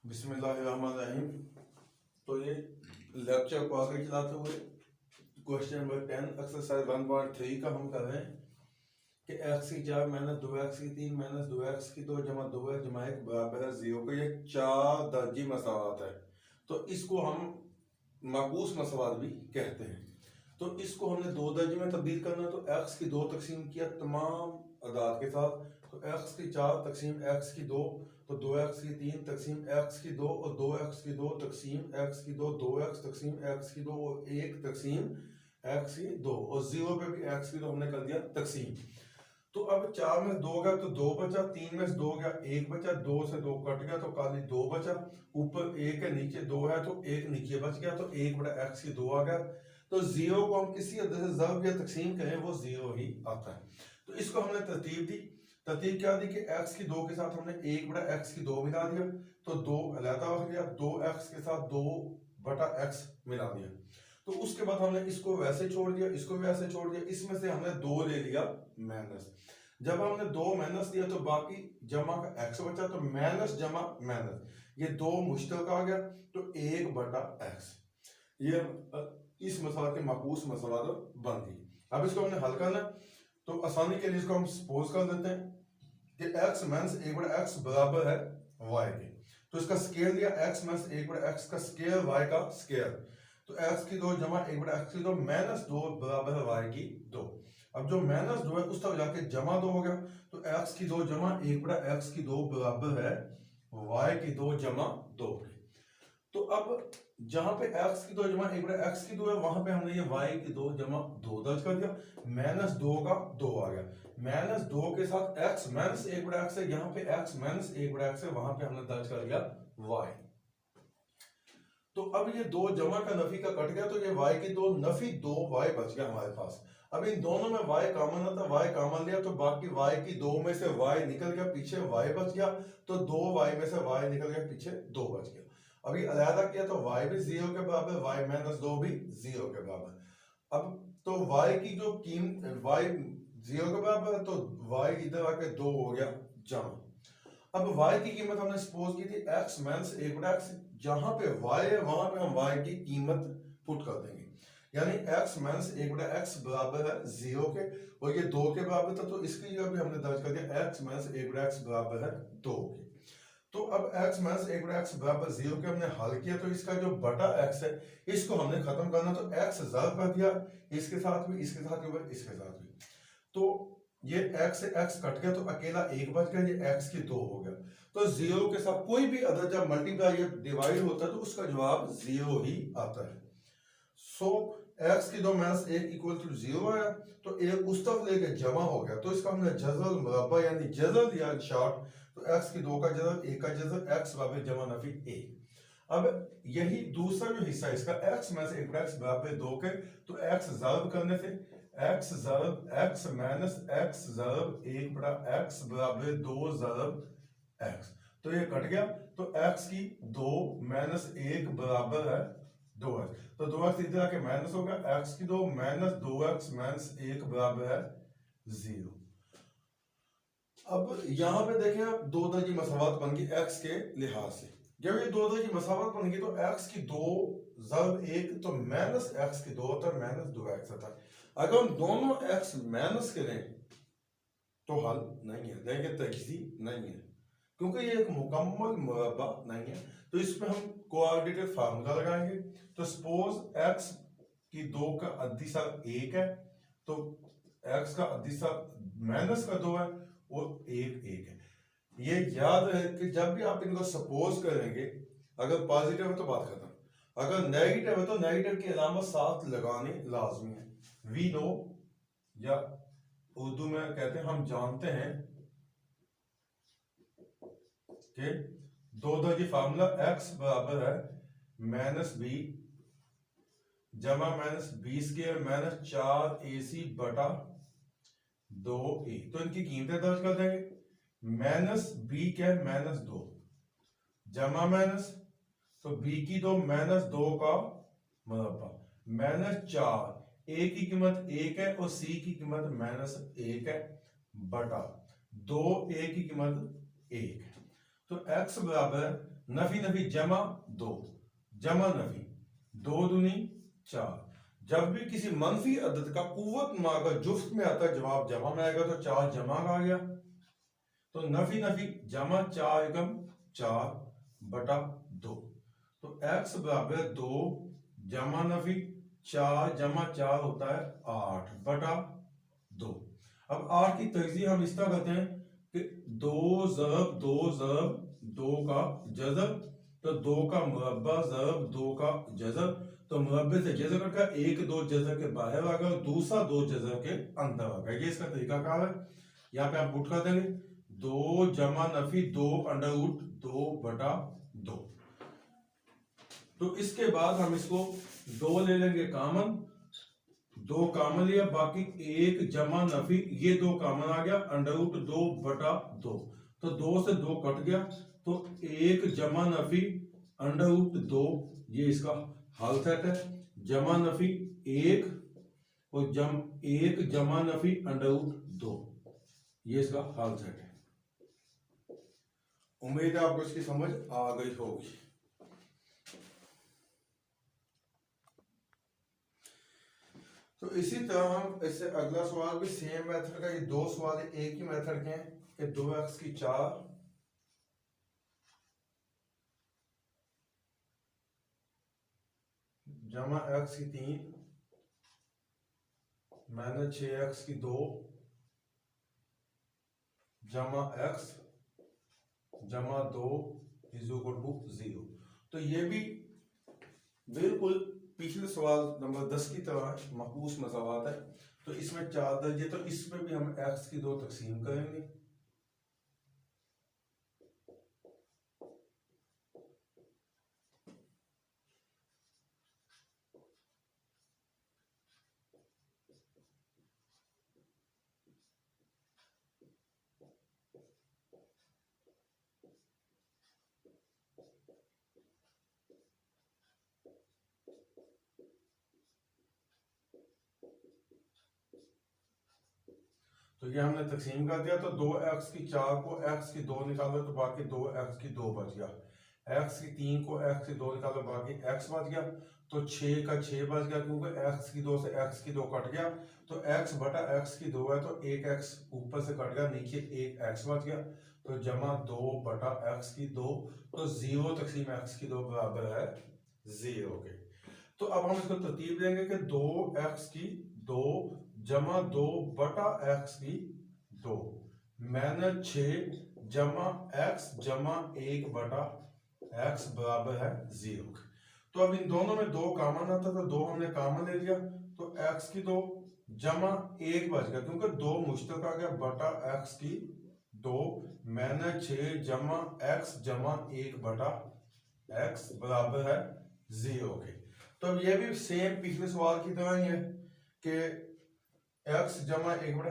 बिस्मिल्लाहिर्रहमानिर्रहीम। तो ये लेक्चर को आगे चलाते हुए क्वेश्चन नंबर 10 एक्सरसाइज 1.3 का हम कर रहे हैं कि एक्स की 4 माइनस 2x की 3 माइनस 2x की 2 जमा 2x जमा 1 बराबर है 0 का। ये 4 दर्जी मसवात है, तो इसको हम माकूस मसवात भी कहते हैं। तो इसको हमने दो दर्जे में तब्दील करना है, तो x की 2 तकसीम किया तमाम अदाद के साथ, तो x की 4 तकसीम x की 2, तो 2x की 3 तकसीम x की 2 और 2x की 2 तकसीम x की 2, 2x तकसीम x की 2 और 1 तकसीम x की 2 और 0 पे भी x की 2 हमने कर दिया तकसीम। तो अब 4 में 2 गया तो 2 बचा, 3 में 2 गया 1 बचा, 2 से 2 कट गया तो खाली 2 बचा, ऊपर 1 है नीचे 2 है तो 1 नीचे बच गया, तो 1 बटा x की 2 आ गया। तो 0 को हम किसी अदद से ज़र्ब या तकसीम करें वो 0 ही आता है। तो इसको हमने तरतीब दी। तरतीब क्या दी कि x की 2 के साथ हमने 1 बटा x की 2 मिला दिया, तो 2 अलहदा हो गया, 2x के साथ 2 बटा x मिला दिया। तो उसके बाद हमने इसको वैसे छोड़ दिया, इसको वैसे छोड़ दिया, इसमें से हमने 2 ले लिया माइनस। जब हमने 2 माइनस दिया तो बाकी जमा का x बचा, तो माइनस जमा माइनस, ये 2 मुश्तरक आ गया, तो 1 बटा x। ये इस मसला के माकूस मसला बन गई। अब इसको हमने हल करना, तो आसानी के लिए इसको हम सपोज कर देते हैं कि x माइनस 1 बटा x बराबर है y के। तो इसका स्केयर दिया x माइनस 1 बटा x का स्केयर y का स्केयर, तो x की 2 जमा 1 बटा x की 2 माइनस 2 बराबर है y की 2। अब जो माइनस 2 है उस तरफ जाके जमा 2 हो गया, तो x की 2 जमा 1 बटा x की 2 बराबर है y की 2 जमा 2 के। तो अब जहां पे x की 2 जमा 1 बटा x की 2 है, वहां पे हमने ये y की 2 जमा 2 दर्ज कर दिया, माइनस 2 का 2 आ गया, माइनस 2 के साथ x माइनस 1 बटा x है, यहाँ पे x माइनस 1 बटा x है, वहां पे हमने दर्ज कर दिया y। तो अब ये 2 जमा का नफी का कट गया, तो ये y की 2 नफी 2y बच गया हमारे पास। अब इन दोनों में y कॉमन आता, y कॉमन लिया तो बाकी y की 2 में से y निकल गया, पीछे y बच गया, तो 2y में से y निकल गया, पीछे 2 बच गया। अभी अलहदा किया तो y भी 0 के बराबर, y माइनस 2 भी 0 के बराबर। अब तो y की जो कीमत y 0 के बराबर है, तो y इधर आके 2 हो गया जमा। अब y की कीमत हमने सपोज की थी x माइनस 1 बटा x, जहां पे y है वहां पे हम y की कीमत पुट कर देंगे, यानी x माइनस 1 बटा x बराबर है 0 के, और ये 2 के बराबर था, तो इसकी जगह भी हमने दर्ज कर दिया x माइनस 1 बटा x बराबर है 2 के। तो अब x माइनस 1 बटा x बराबर 0 के हमने हल किया, तो इसका जो बटा x है इसको हमने खत्म करना, तो x ज़र्ब कर दिया, इसके साथ भी, इसके साथ भी, इसके साथ भी, तो ये x से x कट गया, तो अकेला 1 बच गया, ये x की 2 हो गया। तो 0 के साथ कोई भी अदद जब मल्टीप्लाई या डिवाइड होता है तो उसका जवाब 0 ही आता है। सो x की 2 माइनस 1 इक्वल टू 0 आया, तो एक उस तरफ लेके जमा हो गया, तो इसका हमने जज़र मुरब्बा यानी जज़र दिया शॉर्ट, तो x की 2 का जज़र 1 का जज़र x बराबर जमा नफी 1। अब यही दूसरा जो हिस्सा इसका x माइनस 1 बटा x बराबर 2 के, तो x ज़र्ब करने से x ज़र्ब x माइनस x ज़र्ब 1 बटा x बराबर 2 ज़र्ब x, तो ये कट गया, तो x की 2 माइनस 1 बराबर है 2x, तो 2x इधर आके माइनस होगा, x की 2 माइनस 2x माइनस 1 बराबर है 0। अब यहां पे देखें आप, दो दर्जी मसावत बन गई x के लिहाज से। जब ये दो दर्जी मसावत बन गई तो x की 2 ज़र्ब 1, तो माइनस x की 2 होता है, माइनस 2x होता है। अगर हम दोनों x माइनस करें तो हल नहीं है, देखें तजज़ी नहीं है, क्योंकि ये एक मुकम्मल मुरब्बा नहीं है। तो इसमें हम कोऑर्डिनेटेड फार्मूला लगाएंगे, तो सपोज x की 2 का अद्दीसा 1 है, तो x का अद्दीसा माइनस का 2 है और 1 है। ये याद है कि जब भी आप इनको सपोज करेंगे, अगर पॉजिटिव है तो बात खत्म, अगर नेगेटिव है तो नेगेटिव की अलामत साथ लगानी लाजमी है। वी नो, या उर्दू में कहते हैं हम जानते हैं कि दो दर्जी फार्मूला x बराबर है माइनस बी जमा minus B square minus 4ac बटा 2a, तो इनकी कीमतें दर्ज कर देंगे। माइनस बी क्या है, माइनस 2 जमा माइनस, तो b की 2 माइनस 2 का मुरब्बा माइनस 4, a की कीमत 1 है और c की कीमत माइनस 1 है बटा 2a की कीमत 1 है, तो x बराबर नफी नफी जमा 2, जमा नफी 2 दूनी 4। जब भी किसी मनफी अदद का कुव्वत मा का जुफ्त में आता है जवाब जमा में आएगा, तो 4 जमा का आ गया। तो नफी नफी जमा 4 एकम 4 बटा 2, तो x बराबर 2 जमा नफी 4 जमा 4 होता है 8 बटा 2। अब 8 की तजज़ीह हम इस तरह करते हैं कि 2 ज़रब 2 ज़रब 2 का जज़ब, तो 2 का मुरब्बा ज़रब 2 का जज़ब, तो मुरब्बे से जज़ब का 1 2 जज़ब के बाहर आ गया और दूसरा 2 जज़ब के अंदर आ गया। ये इसका तरीका कार है। यहाँ पे आप पुट कर देंगे 2 जमा नफी 2 अंडर रूट 2 बटा 2। तो इसके बाद हम इसको 2 ले लेंगे कामन, 2 कामन लिया, बाकी 1 जमा नफी ये 2 कामन आ गया अंडर रूट 2 बटा 2, तो 2 से 2 कट गया, तो 1 जमा नफी अंडर रूट 2, ये इसका हल सेट है। जमा नफी 1 और 1 जमा नफी अंडर रूट 2, ये इसका हल सेट है। उम्मीद है आपको इसकी समझ आ गई होगी। तो इसी तरह हम इससे अगला सवाल भी सेम मेथड का, ये 2 सवाल एक ही मेथड के हैं कि 2x की 4 जमा x की 3 माइनस 6x की 2 जमा x जमा 2 इज इक्वल टू 0। तो ये भी बिल्कुल पिछले सवाल नंबर 10 की तरह मकबूस मसावात है। तो इसमें 4 दर्जे, तो इसमें भी हम x की 2 तकसीम करेंगे। तो ये हमने तकसीम कर दिया, तो 2x की 4 को x की 2 निकालो तो बाकी 2x की 2 बच गया, x की 3 को x की 2 निकालो बाकी x बच गया, तो 6 का 6 बच गया, क्योंकि x की 2 से x की 2 कट गया, तो x बटा x की 2 है, तो 1x ऊपर से कट गया, नीचे 1x बच गया, तो जमा 2 बटा x की 2, तो 0 तकसीम x की 2 बराबर है 0 के। तो अब हम इसको तरतीब देंगे कि 2x की 2 जमा 2 बटा x की 2 माइनस 6 जमा x जमा 1 बटा x बराबर है 0। तो अब इन दोनों में 2 कामन आता, तो 2 हमने कामन ले लिया, तो x की 2 जमा 1 बच गया, क्योंकि 2 मुश्तरक आ गया, बटा x की 2 माइनस 6 जमा x जमा 1 बटा x बराबर है 0 के। तो अब ये भी सेम पिछले सवाल की तरह ही है कि x जमा 1 बटा,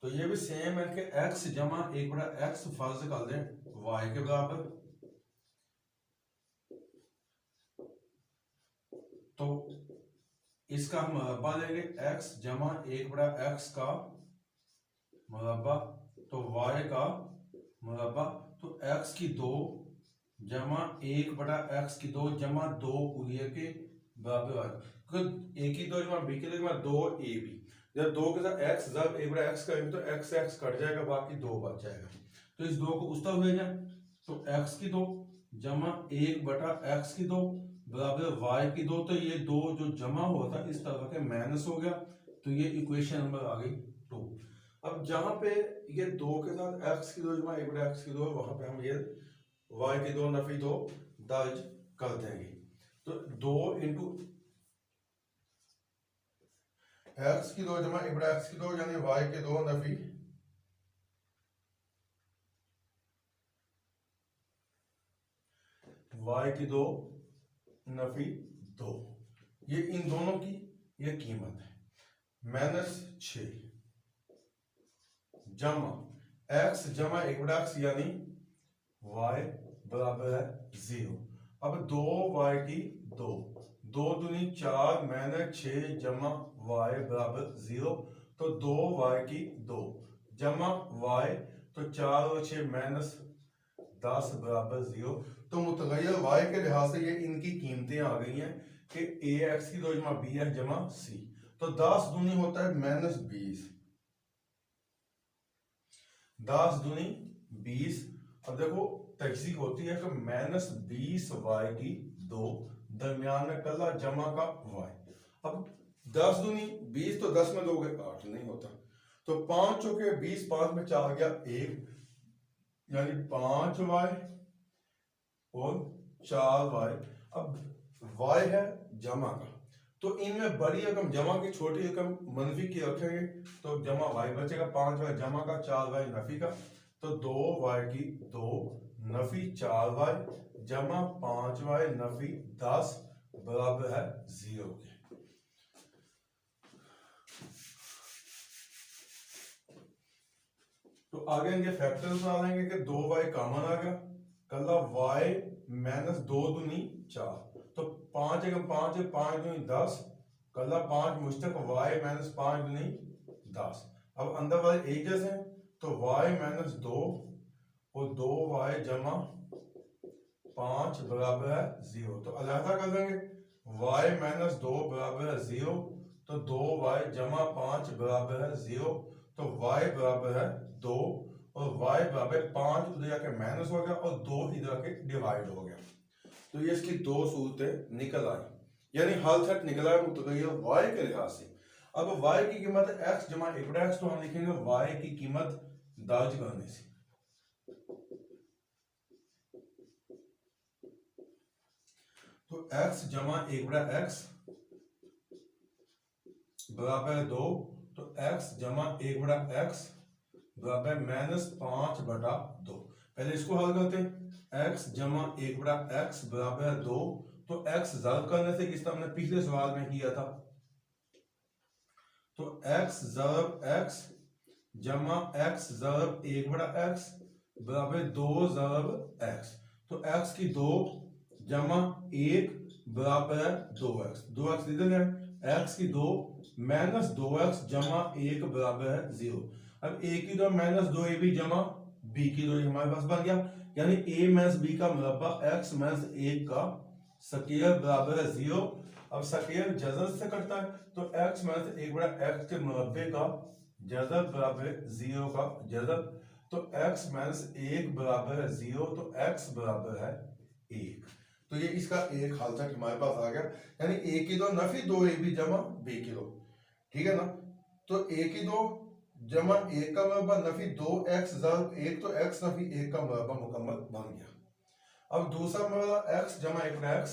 तो ये भी सेम है कि x जमा 1 बटा x फर्ज कर दें y के बराबर, तो इसका हम मुरब्बा लेंगे, x जमा 1 बटा x का मुरब्बा, तो y का मुरब्बा, तो x की 2 जमा 1 बटा x की 2 जमा 2 उलिया के बराबर आ, a की 2 जमा b की 2 जमा 2ab, जब 2 के साथ x जब 1 बटा x करेंगे तो x से x कट जाएगा, बाकी 2 बच जाएगा, तो इस 2 को उस तरफ ले जाए, तो x की 2 जमा 1 बटा x की 2 बराबर y की 2, तो ये 2 जो जमा हुआ था इस तरह के माइनस हो गया, तो ये इक्वेशन नंबर आ गई 2। अब जहां पे ये 2 के साथ x की 2 जमा 1 बटा x की 2, वहां पे हम ये y की 2 नफी 2 दर्ज कर देंगे, तो 2 इंटू x की 2 जमा 1 बटा x की 2 यानी y की 2 नफी y की 2 नफी 2, ये इन दोनों की ये कीमत है, माइनस 6 जमा x जमा 1 बटा x यानी y बराबर है 0। अब 2y की 2 2 दूनी 4 माइनस 6 जमा y बराबर 0। तो 2y की 2 जमा y, तो 4 और 6 माइनस 10 बराबर 0। तो मुतगय्यर y के लिहाज से ये इनकी कीमतें आ गई हैं कि ax की 2 जमा bx जमा c। तो 10 दूनी होता है माइनस 20, 10 दूनी 20। अब देखो तहसीक होती है कि माइनस 20y की 2 दरमियान में कला जमा का y। अब 10 दूनी 20, तो 10 में 2 8 नहीं होता, तो 5 चौके 20, 5 में 4 गया 1, यानी 5y और 4y। अब y है जमा का, तो इनमें बड़ी रकम जमा की, छोटी रकम मनफी की रखेंगे तो जमा y बचेगा। 5y जमा का, 4y नफी का, तो 2y की 2 नफी 4y जमा 5y नफी 10 बराबर है 0 के। तो आगे इनके फैक्टर्स बना लेंगे कि 2y कॉमन आ गया, कल y माइनस 2 दूनी 4, तो 5 एकम 5 है, 5 दूनी 10, कल 5 मुश्तक y माइनस 5 दूनी 10। अब अंदर वाले एक जैसे हैं, तो y माइनस 2 और 2y जमा 5 बराबर है 0। तो अलहदा कर देंगे, y माइनस 2 बराबर है 0, तो 2y जमा 5 बराबर है 0। तो y बराबर है 2 और y बराबर 5 उधर जाके माइनस हो गया और 2 इधर आके डिवाइड हो गया। तो ये इसकी दो सूरतें निकल आई, यानी हल सेट निकला है मुतगय्यर y के लिहाज से। अब y की कीमत x जमा 1/x, तो हम लिखेंगे y की कीमत दर्ज करने से। तो x जमा 1/x बराबर है 2, तो x जमा 1/x बराबर माइनस 5/2। पहले इसको हल करते हैं, x जमा 1/x बराबर है 2, तो x ज़र्ब करने से किस तरह हमने पिछले सवाल में किया था, तो x ज़र्ब x जमा x ज़र्ब 1/x बराबर 2 ज़र्ब x। तो x की 2 जमा 1 बराबर है 2x, 2x इधर है, x की 2 माइनस 2x जमा 1 बराबर है 0। अब a की 2 माइनस 2 a भी जमा b की 2 हमारे पास बन गया, यानी a माइनस b का मुरब्बा x माइनस 1 का स्क्वायर बराबर है 0। अब स्क्वायर जज़र से कटता है, तो x माइनस 1/x के मुरब्बे का जज़र बराबर है 0 का जज़र, तो x माइनस 1 बराबर है 0, तो x बराबर है 1। तो ये इसका एक हाल तक हमारे पास आ गया, यानी a की 2 नफी 2 a भी जमा b की 2, ठीक है ना। तो a की 2 जमा 1 का मुरब्बा नफी 2x ज़र्ब 1, तो x नफी 1 का मुरब्बा मुकम्मल बन गया। अब दूसरा मुरब्बा x जमा 1/x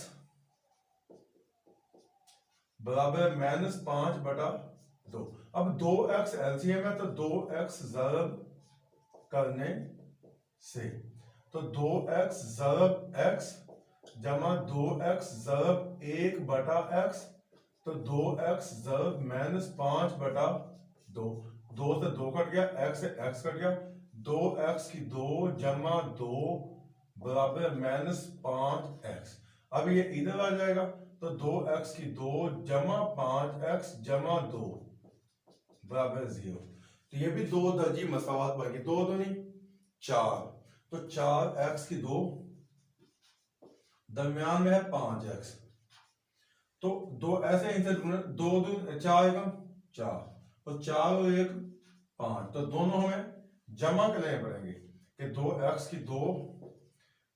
बराबर माइनस 5/2। अब 2x एलसीएम है, तो 2x ज़र्ब करने से, तो 2x ज़र्ब x जमा 2x ज़र्ब 1/x, तो 2x ज़र्ब माइनस 5/2, 2 से 2 कट गया, x से x कट गया, 2x की 2 जमा 2 बराबर माइनस 5x। अब ये इधर आ जाएगा, तो 2x की 2 जमा 5x जमा 2 बराबर 0। तो ये भी दो दर्जी मसावत बन गई, 2 दूनी 4, तो 4x की 2 दरमियान में है 5x, तो दो ऐसे इनसे 2 दूनी 4 एकम 4, तो 4 और 1 5, तो दोनों हमें जमा करने पड़ेंगे कि 2x की 2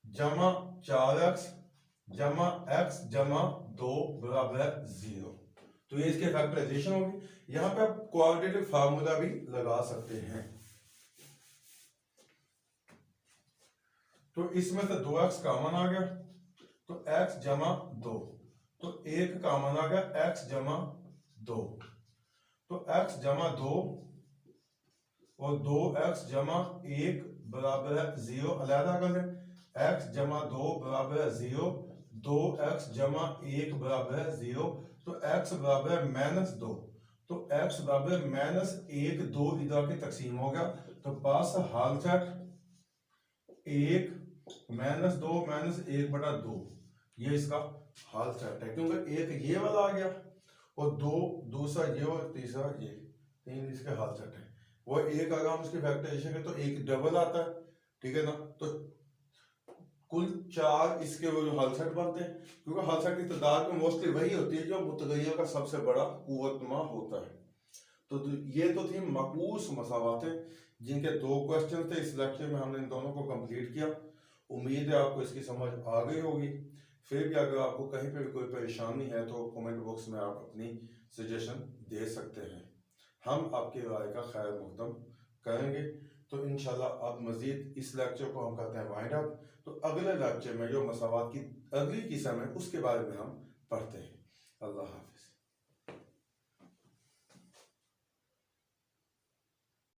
जमा 4x जमा x जमा 2 बराबर है 0। तो ये इसके फैक्टराइजेशन होगी। यहां पे आप क्वाड्रेटिक फार्मूला भी लगा सकते हैं। तो इसमें से 2x कॉमन आ गया, तो x जमा 2, तो 1 कॉमन आ गया, x जमा 2, तो x जमा 2 और 2x जमा 1 बराबर है 0। अलहदा कर लें, x जमा 2 बराबर है 0, 2x जमा 1 बराबर है 0, तो x बराबर है माइनस 2, तो x बराबर माइनस 1, 2 इधर की तकसीम हो गया, तो पास हाल सेट 1 -2 -1/2 ये इसका हाल सेट है, क्योंकि एक ये वाला आ गया और 2 दूसरा ये और तीसरा ये, 3 इसके हाल सेट है। वो एक अगर हम उसकी फैक्टराइजेशन करें तो एक डबल आता है, ठीक है ना। तो कुल 4 इसके वो जो हाल सेट बनते हैं, क्योंकि हाल सेट की तादाद में मोस्टली वही होती है जो मुतगय्यर का सबसे बड़ा कुव्वतनुमा होता है। तो ये तो थी मकबूस मसावातें, जिनके 2 क्वेश्चन थे। इस लेक्चर में हमने इन दोनों को कंप्लीट किया। उम्मीद है आपको इसकी समझ आ गई होगी। फिर भी अगर आपको कहीं पे भी कोई परेशानी है तो कमेंट बॉक्स में आप अपनी सजेशन दे सकते हैं, हम आपकी राय का खैर मुकदम करेंगे। तो इंशाल्लाह अब मज़ीद इस लेक्चर को हम करते हैं वाइंड अप। तो अगले लेक्चर में जो मसावात की अगली किस्म है उसके बारे में हम पढ़ते हैं। अल्लाह हाफ़िज़।